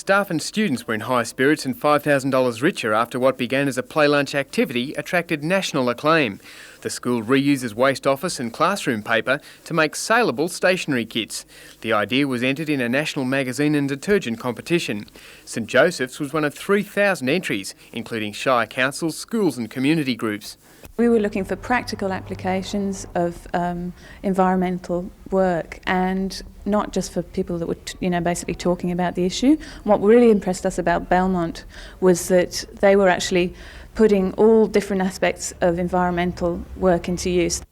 Staff and students were in high spirits and $5,000 richer after what began as a play lunch activity attracted national acclaim. The school reuses waste office and classroom paper to make saleable stationery kits. The idea was entered in a national magazine and detergent competition. St Joseph's was one of 3,000 entries, including shire councils, schools and community groups. We were looking for practical applications of environmental work, and not just for people that were basically talking about the issue. What really impressed us about Belmont was that they were actually putting all different aspects of environmental work into use.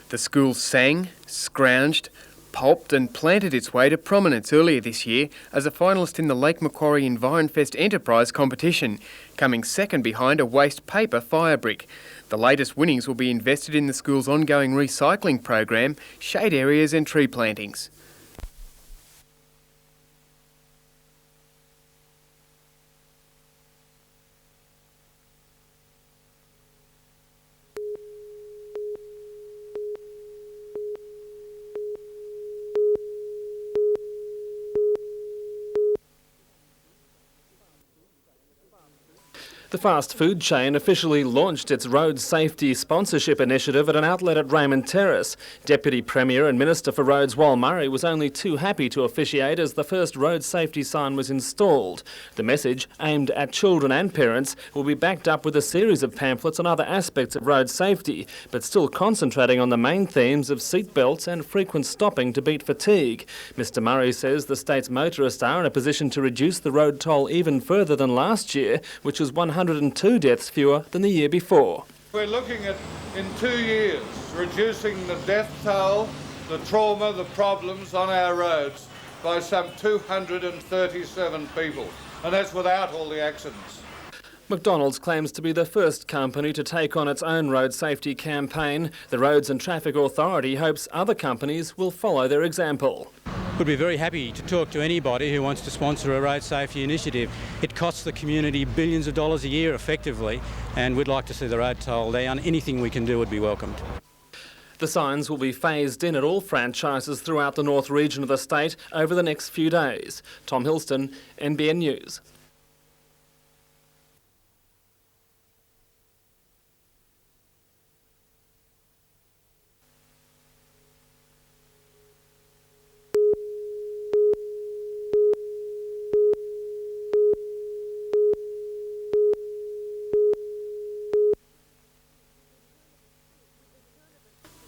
The school sang, scrounged, pulped and planted its way to prominence earlier this year as a finalist in the Lake Macquarie EnvironFest Enterprise competition, coming second behind a waste paper fire brick. The latest winnings will be invested in the school's ongoing recycling program, shade areas and tree plantings. The fast food chain officially launched its road safety sponsorship initiative at an outlet at Raymond Terrace. Deputy Premier and Minister for Roads Wal Murray was only too happy to officiate as the first road safety sign was installed. The message, aimed at children and parents, will be backed up with a series of pamphlets on other aspects of road safety, but still concentrating on the main themes of seatbelts and frequent stopping to beat fatigue. Mr Murray says the state's motorists are in a position to reduce the road toll even further than last year, which was 102 deaths fewer than the year before. We're looking at, in 2 years, reducing the death toll, the trauma, the problems on our roads by some 237 people, and that's without all the accidents. McDonald's claims to be the first company to take on its own road safety campaign. The Roads and Traffic Authority hopes other companies will follow their example. Would be very happy to talk to anybody who wants to sponsor a road safety initiative. It costs the community billions of dollars a year effectively, and we'd like to see the road toll down. Anything we can do would be welcomed. The signs will be phased in at all franchises throughout the north region of the state over the next few days. Tom Hilston, NBN News.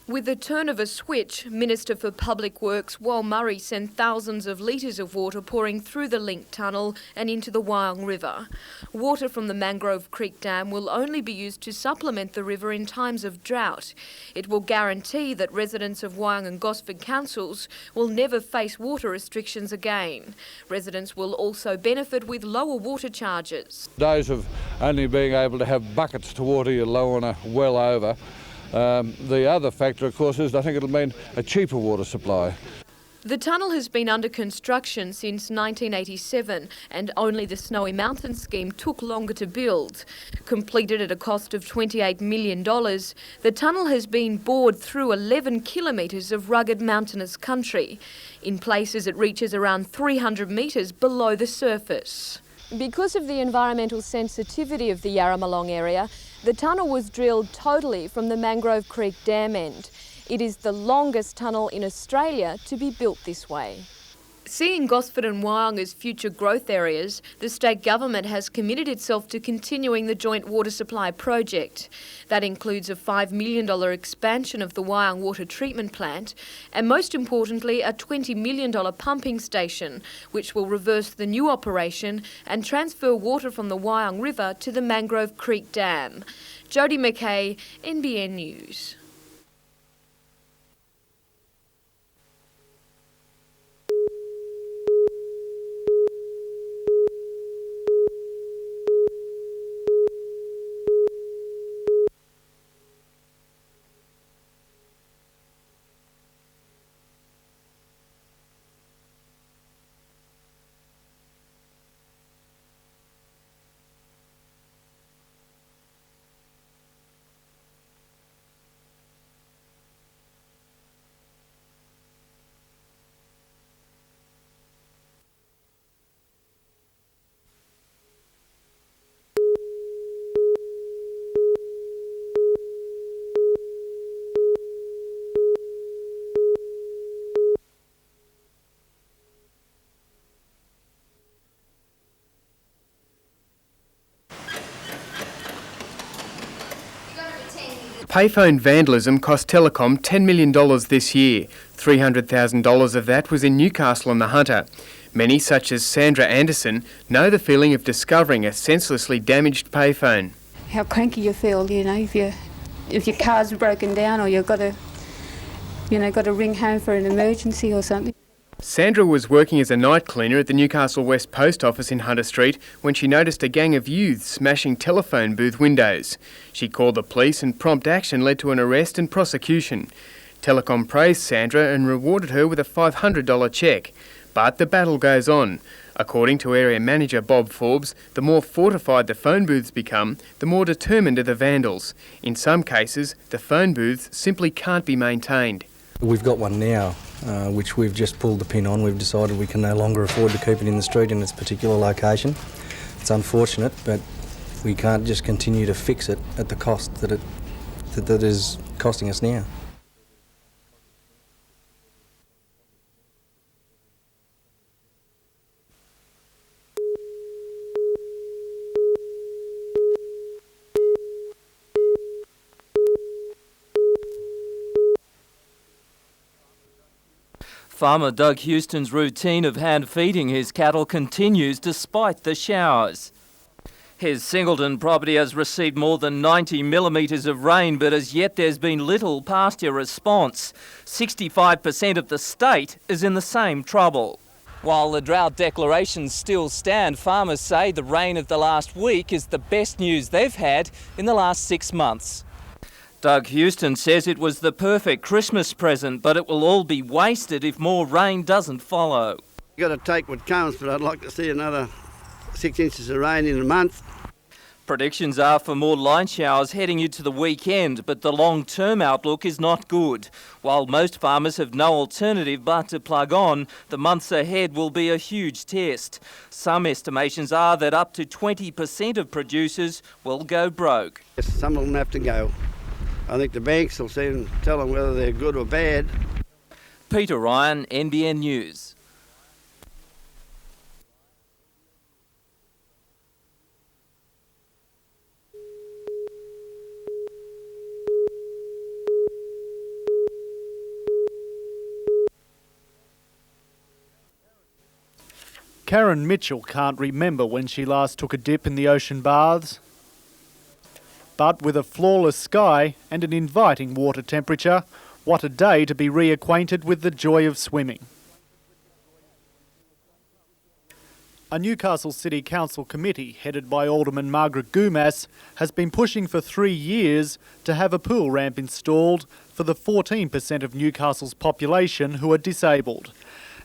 With the turn of a switch, Minister for Public Works Wal Murray sent thousands of litres of water pouring through the Link Tunnel and into the Wyong River. Water from the Mangrove Creek Dam will only be used to supplement the river in times of drought. It will guarantee that residents of Wyong and Gosford councils will never face water restrictions again. Residents will also benefit with lower water charges. Days of only being able to have buckets to water your lawn are well over. The other factor, of course, is I think it'll mean a cheaper water supply. The tunnel has been under construction since 1987 and only the Snowy Mountains scheme took longer to build. Completed at a cost of $28 million, the tunnel has been bored through 11 kilometres of rugged mountainous country. In places it reaches around 300 metres below the surface. Because of the environmental sensitivity of the Yarramalong area, the tunnel was drilled totally from the Mangrove Creek Dam end. It is the longest tunnel in Australia to be built this way. Seeing Gosford and Wyong as future growth areas, the state government has committed itself to continuing the joint water supply project. That includes a $5 million expansion of the Wyong water treatment plant and, most importantly, a $20 million pumping station, which will reverse the new operation and transfer water from the Wyong River to the Mangrove Creek Dam. Jodie McKay, NBN News. Payphone vandalism cost Telecom $10 million this year. $300,000 of that was in Newcastle on the Hunter. Many, such as Sandra Anderson, know the feeling of discovering a senselessly damaged payphone. How cranky you feel, you know, if your car's broken down or you've got to ring home for an emergency or something. Sandra was working as a night cleaner at the Newcastle West Post Office in Hunter Street when she noticed a gang of youths smashing telephone booth windows. She called the police and prompt action led to an arrest and prosecution. Telecom praised Sandra and rewarded her with a $500 cheque. But the battle goes on. According to area manager Bob Forbes, the more fortified the phone booths become, the more determined are the vandals. In some cases, the phone booths simply can't be maintained. We've got one now, which we've just pulled the pin on. We've decided we can no longer afford to keep it in the street in its particular location. It's unfortunate, but we can't just continue to fix it at the cost that it is costing us now. Farmer Doug Houston's routine of hand feeding his cattle continues despite the showers. His Singleton property has received more than 90 millimetres of rain, but as yet there's been little pasture response. 65% of the state is in the same trouble. While the drought declarations still stand, farmers say the rain of the last week is the best news they've had in the last 6 months. Doug Houston says it was the perfect Christmas present, but it will all be wasted if more rain doesn't follow. You've got to take what comes, but I'd like to see another 6 inches of rain in a month. Predictions are for more line showers heading into the weekend, but the long-term outlook is not good. While most farmers have no alternative but to plug on, the months ahead will be a huge test. Some estimations are that up to 20% of producers will go broke. Yes, some of them have to go. I think the banks will soon tell them whether they're good or bad. Peter Ryan, NBN News. Karen Mitchell can't remember when she last took a dip in the ocean baths. But with a flawless sky and an inviting water temperature, what a day to be reacquainted with the joy of swimming. A Newcastle City Council committee headed by Alderman Margaret Gumas has been pushing for 3 years to have a pool ramp installed for the 14% of Newcastle's population who are disabled.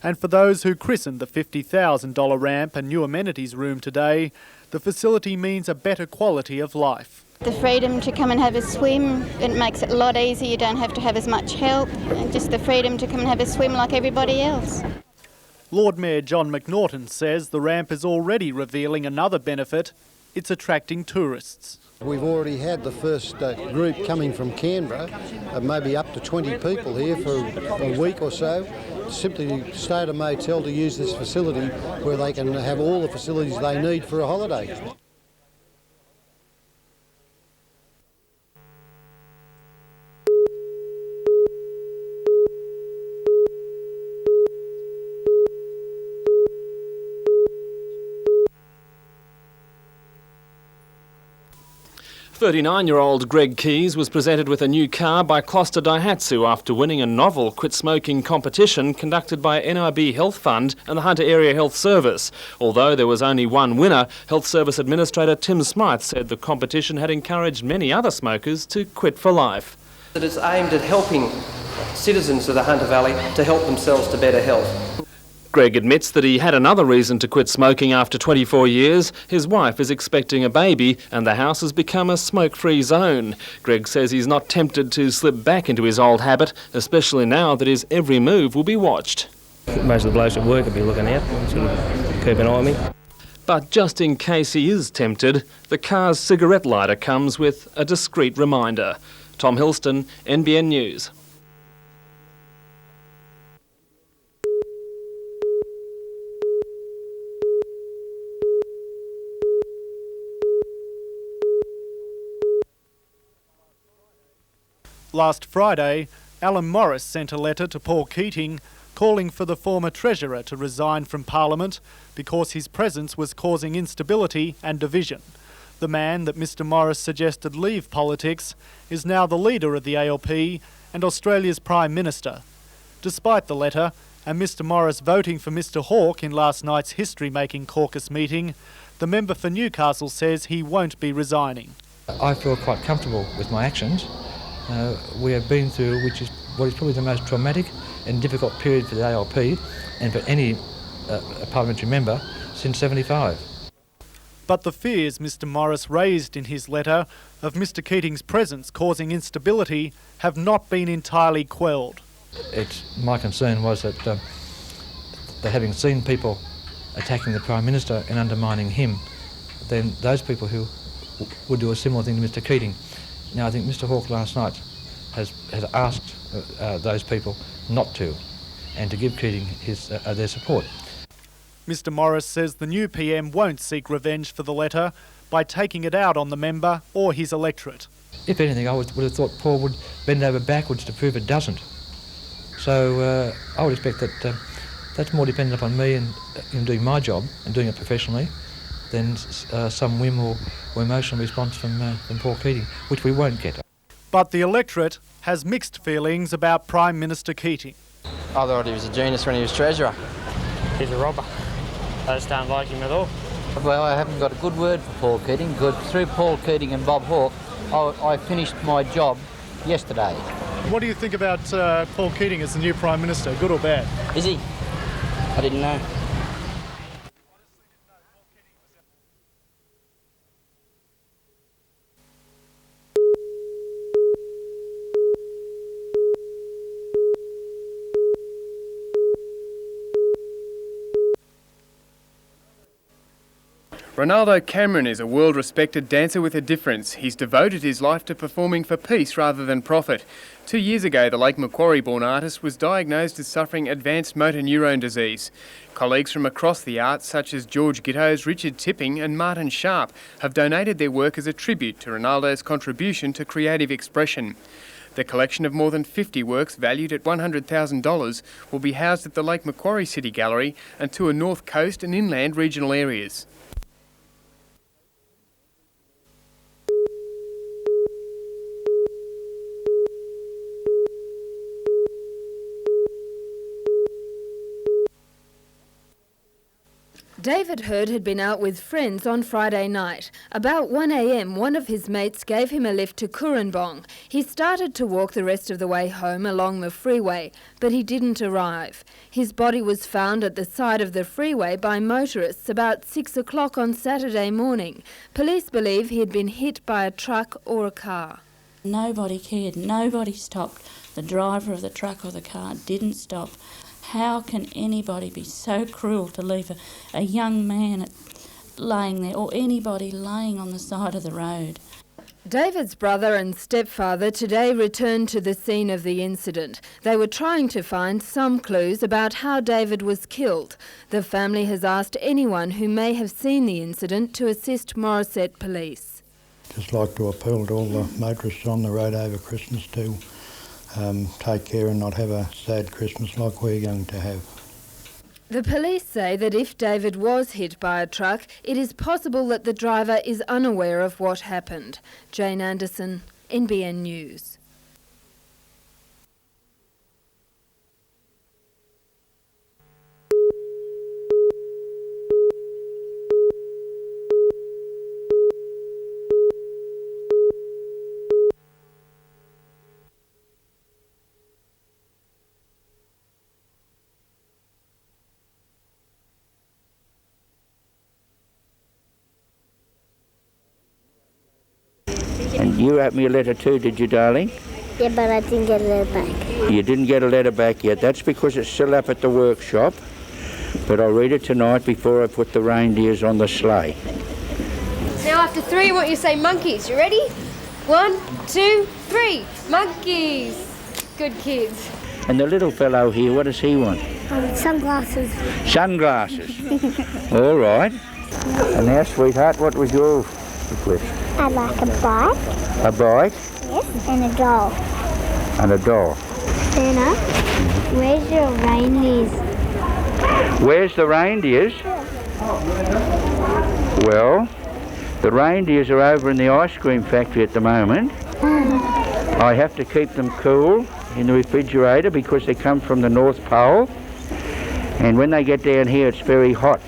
And for those who christened the $50,000 ramp and new amenities room today, the facility means a better quality of life. The freedom to come and have a swim, it makes it a lot easier. You don't have to have as much help, and just the freedom to come and have a swim like everybody else. Lord Mayor John McNaughton says the ramp is already revealing another benefit. It's attracting tourists. We've already had the first group coming from Canberra, maybe up to 20 people here for a week or so, simply to stay at a motel to use this facility where they can have all the facilities they need for a holiday. "39-year-old Greg Keys was presented with a new car by Closter Daihatsu after winning a novel quit smoking competition conducted by NIB Health Fund and the Hunter Area Health Service. Although there was only one winner, Health Service Administrator Tim Smythe said the competition had encouraged many other smokers to quit for life. It is aimed at helping citizens of the Hunter Valley to help themselves to better health. Greg admits that he had another reason to quit smoking after 24 years. His wife is expecting a baby and the house has become a smoke-free zone. Greg says he's not tempted to slip back into his old habit, especially now that his every move will be watched. Most of the blokes at work will be looking out, sort of keep an eye on me. But just in case he is tempted, the car's cigarette lighter comes with a discreet reminder. Tom Hilston, NBN News. Last Friday, Alan Morris sent a letter to Paul Keating calling for the former Treasurer to resign from Parliament because his presence was causing instability and division. The man that Mr Morris suggested leave politics is now the leader of the ALP and Australia's Prime Minister. Despite the letter, and Mr Morris voting for Mr Hawke in last night's history-making caucus meeting, the member for Newcastle says he won't be resigning. I feel quite comfortable with my actions. We have been through what is probably the most traumatic and difficult period for the ALP and for any parliamentary member since 75. But the fears Mr Morris raised in his letter of Mr Keating's presence causing instability have not been entirely quelled. My concern was that having seen people attacking the Prime Minister and undermining him, then those people who would do a similar thing to Mr Keating. Now I think Mr Hawke last night has asked those people not to, and to give Keating their support. Mr Morris says the new PM won't seek revenge for the letter by taking it out on the member or his electorate. If anything, I would have thought Paul would bend over backwards to prove it doesn't. So I would expect that that's more dependent upon me and in doing my job and doing it professionally than some whim or emotional response from Paul Keating, which we won't get. But the electorate has mixed feelings about Prime Minister Keating. I thought he was a genius when he was Treasurer. He's a robber. I just don't like him at all. Well, I haven't got a good word for Paul Keating, because through Paul Keating and Bob Hawke, I finished my job yesterday. What do you think about Paul Keating as the new Prime Minister, good or bad? Is he? I didn't know. Ronaldo Cameron is a world-respected dancer with a difference. He's devoted his life to performing for peace rather than profit. 2 years ago, the Lake Macquarie-born artist was diagnosed as suffering advanced motor neurone disease. Colleagues from across the arts, such as George Gittos, Richard Tipping and Martin Sharp, have donated their work as a tribute to Ronaldo's contribution to creative expression. The collection of more than 50 works valued at $100,000 will be housed at the Lake Macquarie City Gallery and tour North Coast and inland regional areas. David Hurd had been out with friends on Friday night. About 1 a.m, one of his mates gave him a lift to Kurrambong. He started to walk the rest of the way home along the freeway, but he didn't arrive. His body was found at the side of the freeway by motorists about 6 o'clock on Saturday morning. Police believe he had been hit by a truck or a car. Nobody cared, nobody stopped. The driver of the truck or the car didn't stop. How can anybody be so cruel to leave a young man laying there, or anybody laying on the side of the road? David's brother and stepfather today returned to the scene of the incident. They were trying to find some clues about how David was killed. The family has asked anyone who may have seen the incident to assist Morisset Police. Just like to appeal to all the motorists on the road over Christmas to take care and not have a sad Christmas like we're going to have. The police say that if David was hit by a truck, it is possible that the driver is unaware of what happened. Jane Anderson, NBN News. And you wrote me a letter too, did you, darling? Yeah, but I didn't get a letter back. You didn't get a letter back yet. That's because it's still up at the workshop. But I'll read it tonight before I put the reindeers on the sleigh. Now after three, I want you to say monkeys. You ready? 1, 2, 3. Monkeys. Good kids. And the little fellow here, what does he want? Sunglasses. Sunglasses. All right. And now, sweetheart, what was your request? I'd like a bike. A bike? Yes, and a doll. and a doll. Santa, where's your reindeers? Where's the reindeers? Well, the reindeers are over in the ice cream factory at the moment. I have to keep them cool in the refrigerator because they come from the North Pole. And when they get down here, it's very hot.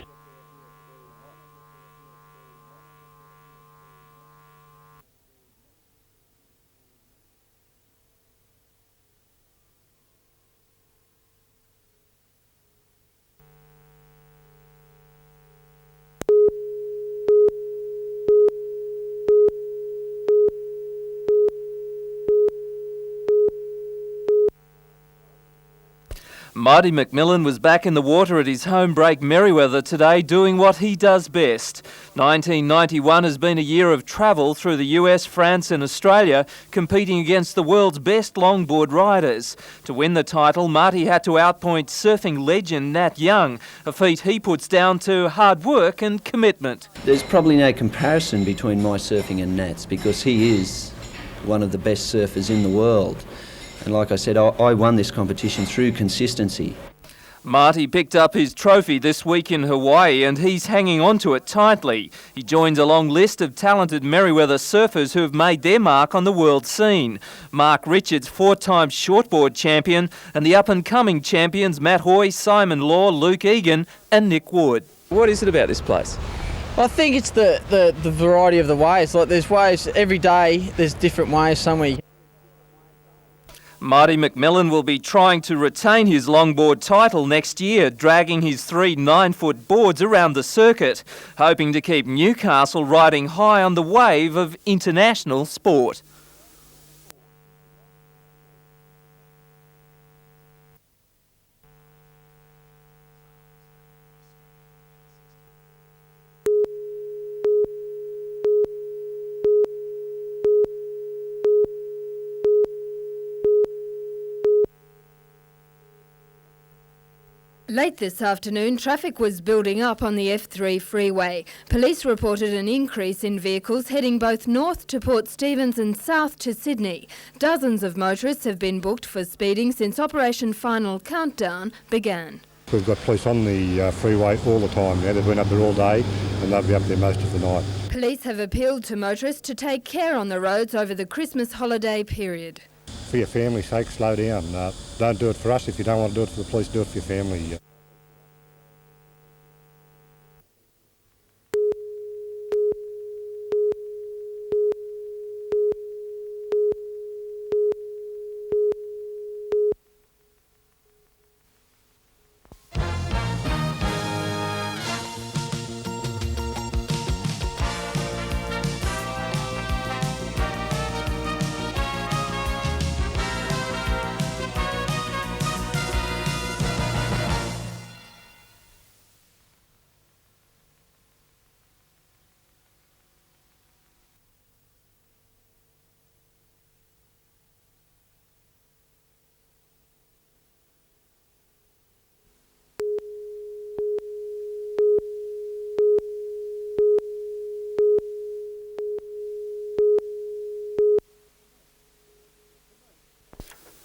Marty McMillan was back in the water at his home break Merewether today doing what he does best. 1991 has been a year of travel through the US, France and Australia, competing against the world's best longboard riders. To win the title, Marty had to outpoint surfing legend Nat Young, a feat he puts down to hard work and commitment. There's probably no comparison between my surfing and Nat's because he is one of the best surfers in the world. And like I said, I won this competition through consistency. Marty picked up his trophy this week in Hawaii and he's hanging on to it tightly. He joins a long list of talented Merewether surfers who have made their mark on the world scene. Mark Richards, 4-time shortboard champion, and the up-and-coming champions Matt Hoy, Simon Law, Luke Egan and Nick Wood. What is it about this place? I think it's the variety of the waves. Like there's waves every day, there's different waves somewhere. Marty McMillan will be trying to retain his longboard title next year, dragging his 3 9-foot boards around the circuit, hoping to keep Newcastle riding high on the wave of international sport. Late this afternoon, traffic was building up on the F3 freeway. Police reported an increase in vehicles heading both north to Port Stephens and south to Sydney. Dozens of motorists have been booked for speeding since Operation Final Countdown began. We've got police on the freeway all the time now. They've been up there all day and they'll be up there most of the night. Police have appealed to motorists to take care on the roads over the Christmas holiday period. For your family's sake, slow down. Don't do it for us. If you don't want to do it for the police, do it for your family.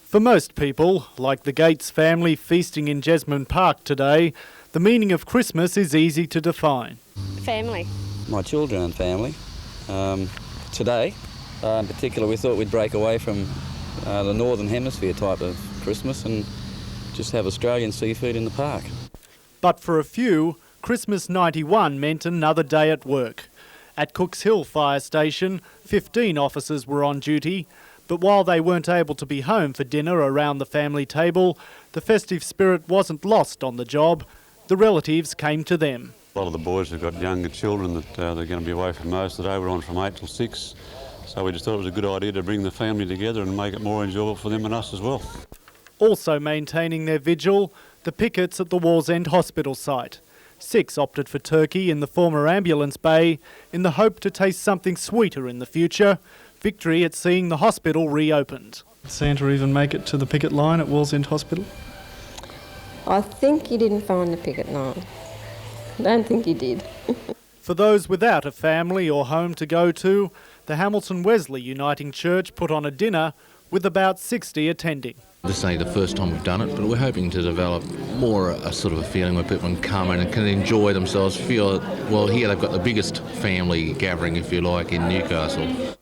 For most people, like the Gates family feasting in Jesmond Park today, the meaning of Christmas is easy to define. Family. My children and family. Today, in particular, we thought we'd break away from the Northern Hemisphere type of Christmas and just have Australian seafood in the park. But for a few, Christmas 91 meant another day at work. At Cooks Hill Fire Station, 15 officers were on duty, but while they weren't able to be home for dinner around the family table, the festive spirit wasn't lost on the job. The relatives came to them. A lot of the boys have got younger children that they're going to be away for most of the day. We're on from 8 till 6, so we just thought it was a good idea to bring the family together and make it more enjoyable for them and us as well. Also maintaining their vigil, the pickets at the Wallsend Hospital site. 6 opted for turkey in the former ambulance bay in the hope to taste something sweeter in the future. Victory at seeing the hospital reopened. Did Santa even make it to the picket line at Wallsend Hospital? I think he didn't find the picket line. I don't think he did. For those without a family or home to go to, the Hamilton Wesley Uniting Church put on a dinner with about 60 attending. This ain't the first time we've done it, but we're hoping to develop more a sort of a feeling where people can come in and can enjoy themselves, feel, well, here they've got the biggest family gathering, if you like, in Newcastle.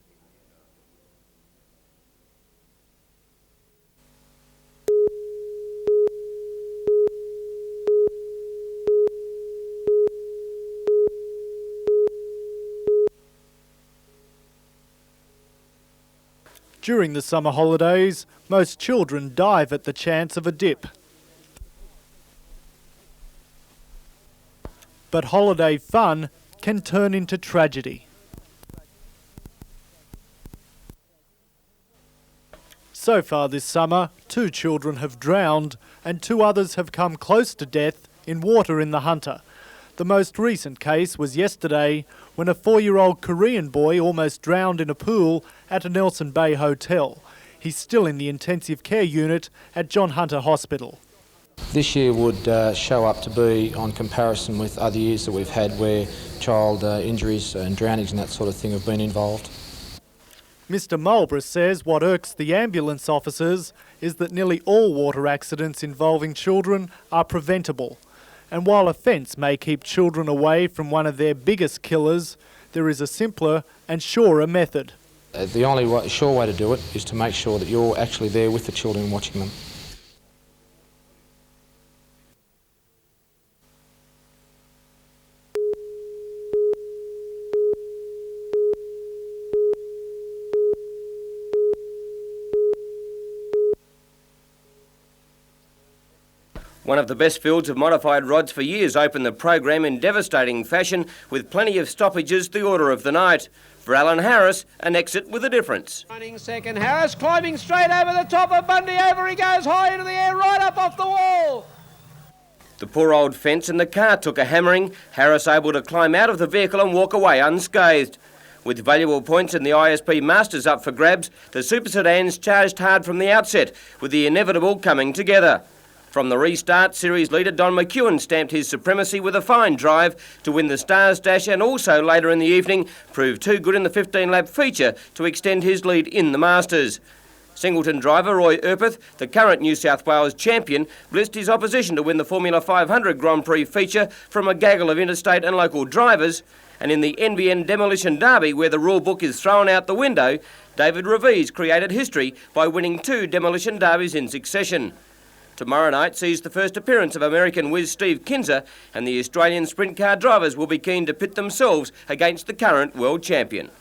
During the summer holidays, most children dive at the chance of a dip. But holiday fun can turn into tragedy. So far this summer, 2 children have drowned and 2 others have come close to death in water in the Hunter. The most recent case was yesterday when a 4-year-old Korean boy almost drowned in a pool at a Nelson Bay hotel. He's still in the intensive care unit at John Hunter Hospital. This year would show up to be on comparison with other years that we've had where child injuries and drownings and that sort of thing have been involved. Mr Mulborough says what irks the ambulance officers is that nearly all water accidents involving children are preventable. And while a fence may keep children away from one of their biggest killers, there is a simpler and surer method. The only sure way to do it is to make sure that you're actually there with the children watching them. One of the best fields of modified rods for years opened the program in devastating fashion with plenty of stoppages the order of the night. For Alan Harris, an exit with a difference. Running second, Harris climbing straight over the top of Bundy, over he goes high into the air, right up off the wall. The poor old fence and the car took a hammering, Harris able to climb out of the vehicle and walk away unscathed. With valuable points in the ISP Masters up for grabs, the super sedans charged hard from the outset, with the inevitable coming together. From the restart, series leader Don McEwen stamped his supremacy with a fine drive to win the Stars Dash and also later in the evening proved too good in the 15-lap feature to extend his lead in the Masters. Singleton driver Roy Urpeth, the current New South Wales champion, blitzed his opposition to win the Formula 500 Grand Prix feature from a gaggle of interstate and local drivers. And in the NBN Demolition Derby, where the rule book is thrown out the window, David Revies created history by winning 2 demolition derbies in succession. Tomorrow night sees the first appearance of American whiz Steve Kinser, and the Australian sprint car drivers will be keen to pit themselves against the current world champion.